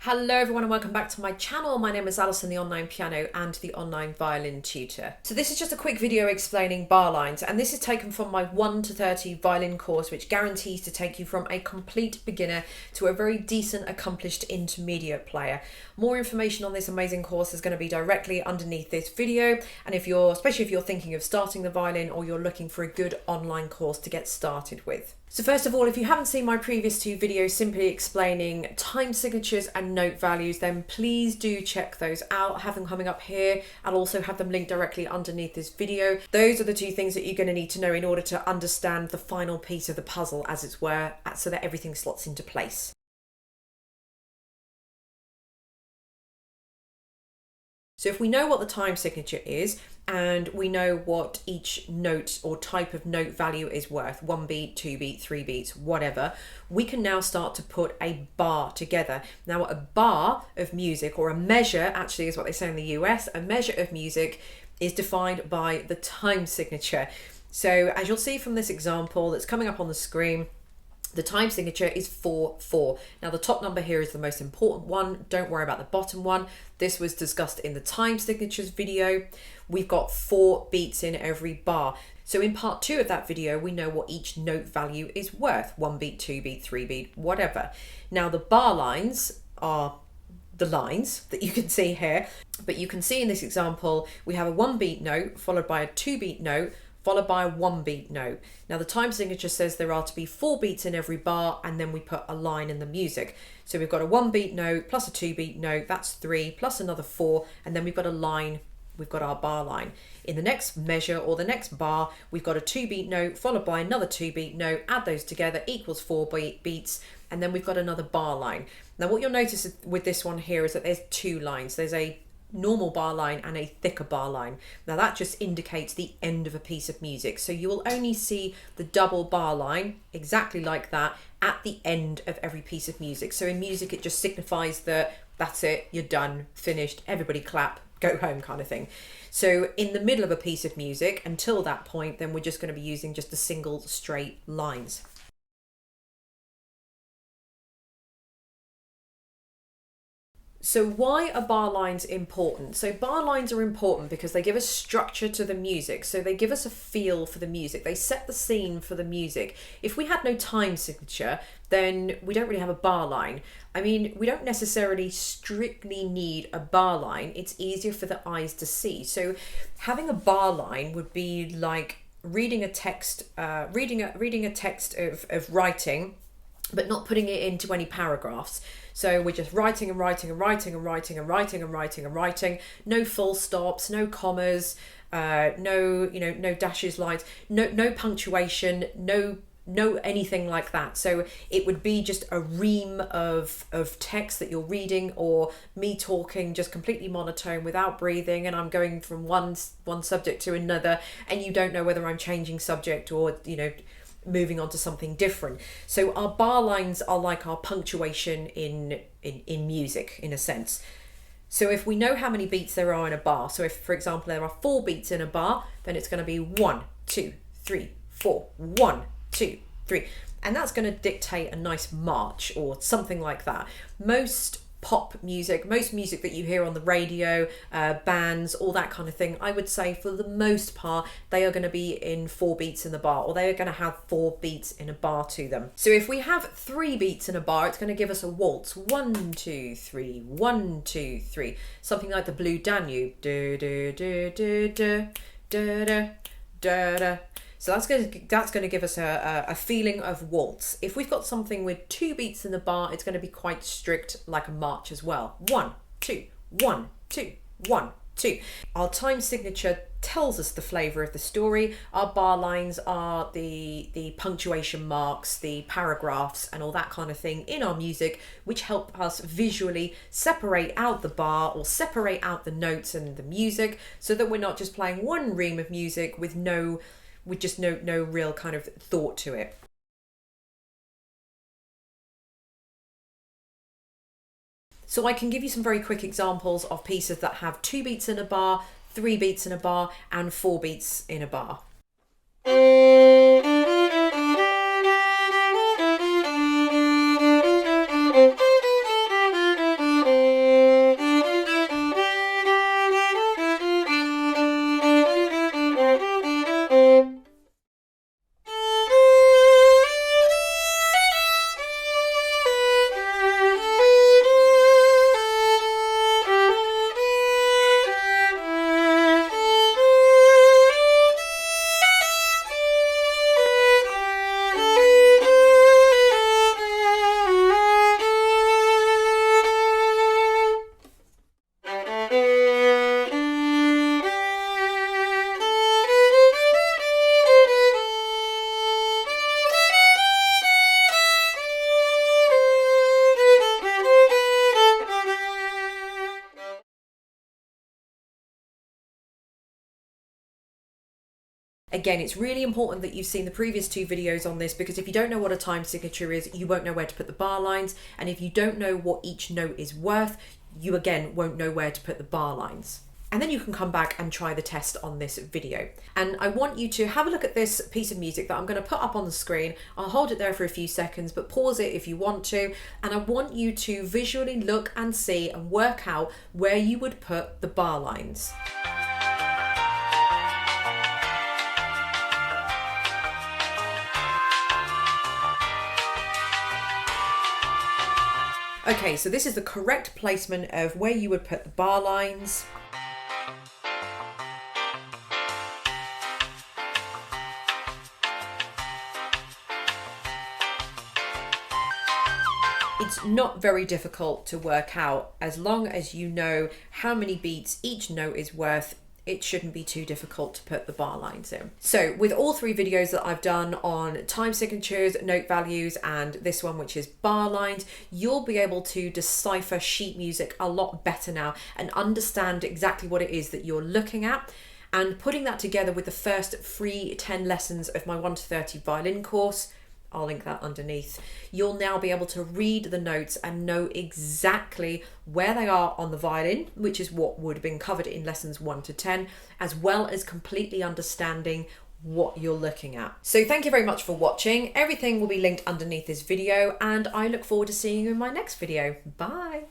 Hello everyone and welcome back to my channel. My name is Alison, the online piano and the online violin tutor. So this is just a quick video explaining bar lines, and this is taken from my 1 to 30 violin course, which guarantees to take you from a complete beginner to a very decent, accomplished intermediate player. More information on this amazing course is going to be directly underneath this video, and especially if you're thinking of starting the violin or you're looking for a good online course to get started with. So first of all, if you haven't seen my previous two videos simply explaining time signatures and note values, then please do check those out. I have them coming up here. I'll also have them linked directly underneath this video. Those are the two things that you're going to need to know in order to understand the final piece of the puzzle, as it were, so that everything slots into place. So if we know what the time signature is, and we know what each note or type of note value is worth, 1 beat, 2 beat, 3 beats, whatever, we can now start to put a bar together. Now a bar of music, or a measure actually is what they say in the US, a measure of music is defined by the time signature. So as you'll see from this example that's coming up on the screen, the time signature is 4/4. Now the top number here is the most important one. Don't worry about the bottom one. This was discussed in the time signatures video. We've got 4 beats in every bar. So in part 2 of that video, we know what each note value is worth. 1 beat, 2 beat, 3 beat, whatever. Now the bar lines are the lines that you can see here, but you can see in this example, we have a 1 beat note followed by a 2 beat note, followed by a 1 beat note. Now the time signature says there are to be 4 beats in every bar, and then we put a line in the music. So we've got a 1 beat note plus a 2 beat note, that's 3, plus another 4, and then we've got a line, we've got our bar line. In the next measure or the next bar, we've got a 2 beat note followed by another 2 beat note, add those together equals 4 beats, and then we've got another bar line. Now what you'll notice with this one here is that there's 2 lines. There's a normal bar line and a thicker bar line. Now that just indicates the end of a piece of music. So you will only see the double bar line exactly like that at the end of every piece of music. So in music it just signifies that that's it, you're done, finished, everybody clap, go home kind of thing. So in the middle of a piece of music, until that point, then we're just going to be using just the single straight lines. So why are bar lines important? So bar lines are important because they give us structure to the music. So they give us a feel for the music. They set the scene for the music. If we had no time signature, then we don't really have a bar line. I mean, we don't necessarily strictly need a bar line. It's easier for the eyes to see. So having a bar line would be like reading a text, reading a text of writing, but not putting it into any paragraphs. So we're just writing and writing and writing and writing and writing and writing and writing. No full stops, no commas, no dashes, lines, no punctuation, no anything like that. So it would be just a ream of text that you're reading, or me talking just completely monotone without breathing, and I'm going from one subject to another, and you don't know whether I'm changing subject or moving on to something different. So our bar lines are like our punctuation in music, in a sense. So if we know how many beats there are in a bar, so if for example there are 4 beats in a bar, then it's going to be 1 2 3 4, 1 2 3, and that's going to dictate a nice march or something like that. Most pop music, most music that you hear on the radio, bands, all that kind of thing, I would say for the most part they are going to be in 4 beats in the bar, or they are going to have 4 beats in a bar to them. So if we have 3 beats in a bar, it's going to give us a waltz, 1 2 3 1 2 3, something like the Blue Danube, da da da da da da da da. So that's going to give us a feeling of waltz. If we've got something with 2 beats in the bar, it's going to be quite strict, like a march as well. 1 2 1 2 1 2. Our time signature tells us the flavour of the story. Our bar lines are the punctuation marks, the paragraphs and all that kind of thing in our music, which help us visually separate out the bar or separate out the notes and the music, so that we're not just playing one ream of music with no real kind of thought to it. So I can give you some very quick examples of pieces that have 2 beats in a bar, 3 beats in a bar, and 4 beats in a bar. Again, it's really important that you've seen the previous 2 videos on this, because if you don't know what a time signature is, you won't know where to put the bar lines. And if you don't know what each note is worth, you again won't know where to put the bar lines. And then you can come back and try the test on this video. And I want you to have a look at this piece of music that I'm going to put up on the screen. I'll hold it there for a few seconds, but pause it if you want to. And I want you to visually look and see and work out where you would put the bar lines. Okay, so this is the correct placement of where you would put the bar lines. It's not very difficult to work out. As long as you know how many beats each note is worth, it shouldn't be too difficult to put the bar lines in. So with all 3 videos that I've done on time signatures, note values, and this one, which is bar lines, you'll be able to decipher sheet music a lot better now and understand exactly what it is that you're looking at. And putting that together with the first free 10 lessons of my 1 to 30 violin course, I'll link that underneath, you'll now be able to read the notes and know exactly where they are on the violin, which is what would have been covered in lessons 1 to 10, as well as completely understanding what you're looking at. So thank you very much for watching. Everything will be linked underneath this video, and I look forward to seeing you in my next video. Bye.